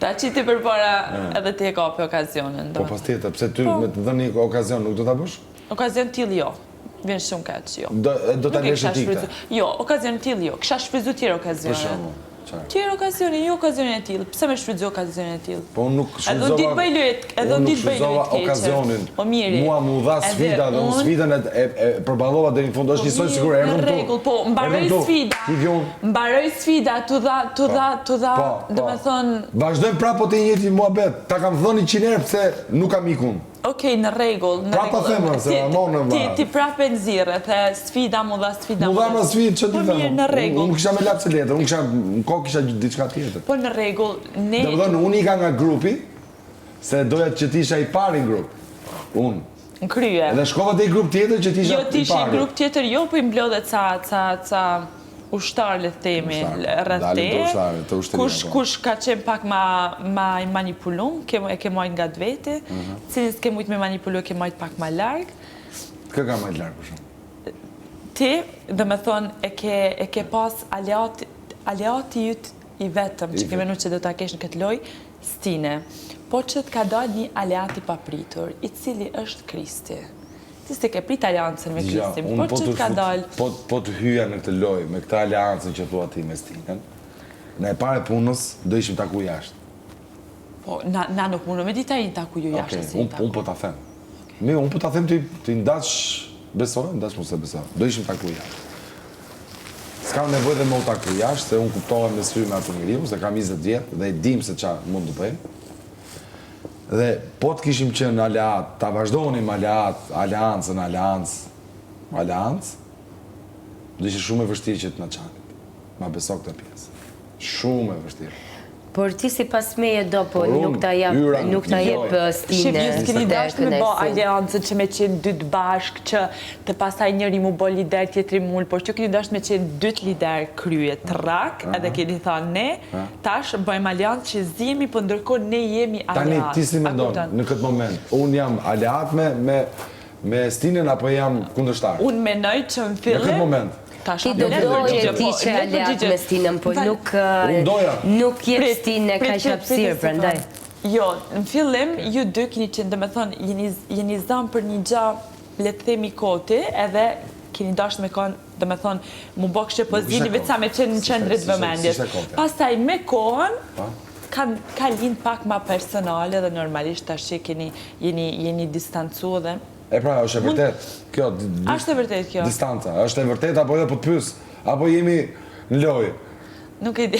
Ta qiti për para edhe ti e kapi okazionin. Po pas tjetër, pse ty me të dhënë një okazion nuk do ta bësh? Okazion t'il jo. Vjen shumë keq, jo. Do ta lesh ti këtë? Jo, okazion t'il jo. Kisha shfryzu tjerë okazione. Për shembull. Tjerë okazione, jo okazionin e tillë. Pse më shfrytëzoj okazionin e tillë? Po unë nuk shfrytëzova. Edhe ditë bëj lojë okazionin. Po mirë. Mua më dha sfida dhe unë sfidën e përballova deri në fund. Është njësoj sigur erdhëm tu. Në rregull, po mbaroj sfida. Mbaroj sfida, tu dha, domethënë. Vazhdojmë prapë të njëjtin muhabet. Ta kam thënë 100 herë pse nuk kam ikun. Okej, në rregull. Prapa themën se amonë ti prapë nxirre, the sfida mu dha sfida. Mu dha më sfidë ç'të them. Po mirë, në rregull. Unë kisha me lapse letër, unë kisha në kokë kisha diçka tjetër. Po në rregull, ne. Domethënë unë ika nga grupi se doja që ti isha i pari në grup. Unë. Në krye. Edhe shkova te grup tjetër që ti isha i pari. Jo, ti ishe i grup tjetër, jo, po i mblodhe ca ushtar le të themi rreth te. Kush ka qenë pak ma i manipulum, e ke majt nga vete, cilin s'ke mujt me manipulu e ke majt pak ma larg. Kë ka majt larg për shumë? Ti, dhe me thonë, e ke pas aleati jyt i vetëm që ke menu që do ta kesh në këtë loj, Stine. Po që t'ka dalë një aleati papritur, i cili është Kristi. Ti s'te ke prit aleancën me Kristin, po që t'ka dalë... Po të hyja në këtë loj, me këtë aleancën që thua ti me Stinen, në e pare punës, do ishim taku jashtë. Po, na nuk mundu me dita i në taku ju jashtë. Unë po ta them. Unë po ta them ti ndash besoj, ndash mos e besoj. Do ishim taku jashtë. S'kam nevoj dhe me u taku jashtë, se unë kuptohem me sy me atë njeriu, se kam 20 vjetë dhe e dim se qa mund të bëjmë. Dhe po të kishim qenë aleat, ta vazhdonim aleancë, do ishe shumë e vështirë që të në qanit. Ma beso këtë pjesë. Shumë e vështirë. Por ti si pas meje do, po nuk ta jep Stine. Shqipjes keni dashtë me bo aleancën që me qenë dytë bashkë, që të pasaj njëri mu bo lider, tjetëri mullë, por që keni dashtë me qenë dytë lider krye, trak, edhe keni thënë ne, tash bëjmë aleancë që zimi, për ndërkohë ne jemi aleat. Tani, ti si me ndonë në këtë moment, unë jam aleat me Stinen apo jam kundërshtar? Unë menoj që në fillim... Në këtë moment. Ti do doje ti që aleat me Stinen, po nuk jep Stine ka shapsirë, prandaj. Jo, në fillim, ju dy keni qenë, dhe me thonë, jeni zanë për një gja, le të themi koti, edhe keni dashtë me konë, dhe me thonë, mu bo kështë pozitiv, veç sa me qenë në qendrit vëmendjes. Pastaj me kohën, ka lind pak ma personale dhe normalisht tash që jeni distancu dhe... E pra, është e vërtet, kjo... Ashtë e vërtet kjo? Distanca, është e vërtet, apo edhe po të pys, apo jemi në lojë? Nuk e di.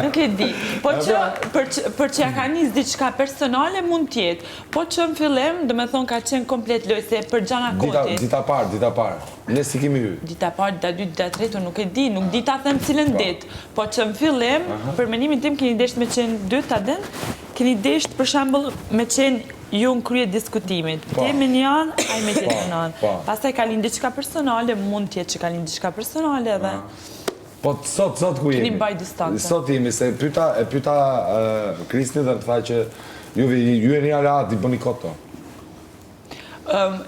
Nuk e di. Po që, për që ja ka njës diçka personale mund tjetë, po që në fillim, dhe me thonë ka qenë komplet lojë, se për gjana koti. Dita parë, ne si kemi hy. Dita parë, dita 2, dita 3, nuk e di, nuk di ta them cilën ditë, po që në fillim, për menimin tim, keni desht me qenë 2 ta den, keni desht për shambull me qenë ju në krye diskutimit. Te me një anë, aj me tjetë në anë. Pastaj ka linë diçka personale, mund tjetë që ka linë diçka personale dhe... Po sot ku jemi? Keni mbaj distancë. Sot jemi, se e pyta Kristin dhe të tha që ju e një aleat, i bëni koto.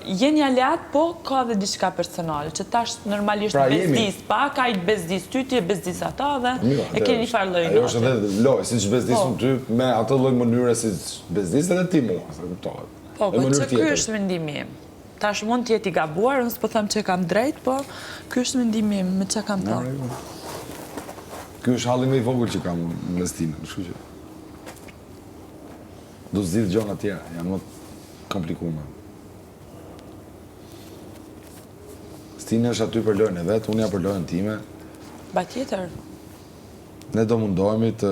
Jeni aleat, po ka dhe diçka personale, që tash normalisht bezdis, pa ka i bezdis ty, ti e bezdis ata dhe e keni farë lojnë. Ajo është edhe lojë, si që bezdis unë ty, me atë lojë mënyre si që bezdis edhe ti mua, se kuptohet. Po, që kjo është mendimi. Tash mund t'jeti gabuar, unë s'po them që kam drejt, po kjo është mendimi me që kam ta. Kjo është halli me i vogël që kam me Stinen, shku që. Do zidhë gjona tjera, janë më komplikume. Stine është aty për lojën e vetë, unë ja për lojën time. Ba tjetër. Ne do mundohemi të...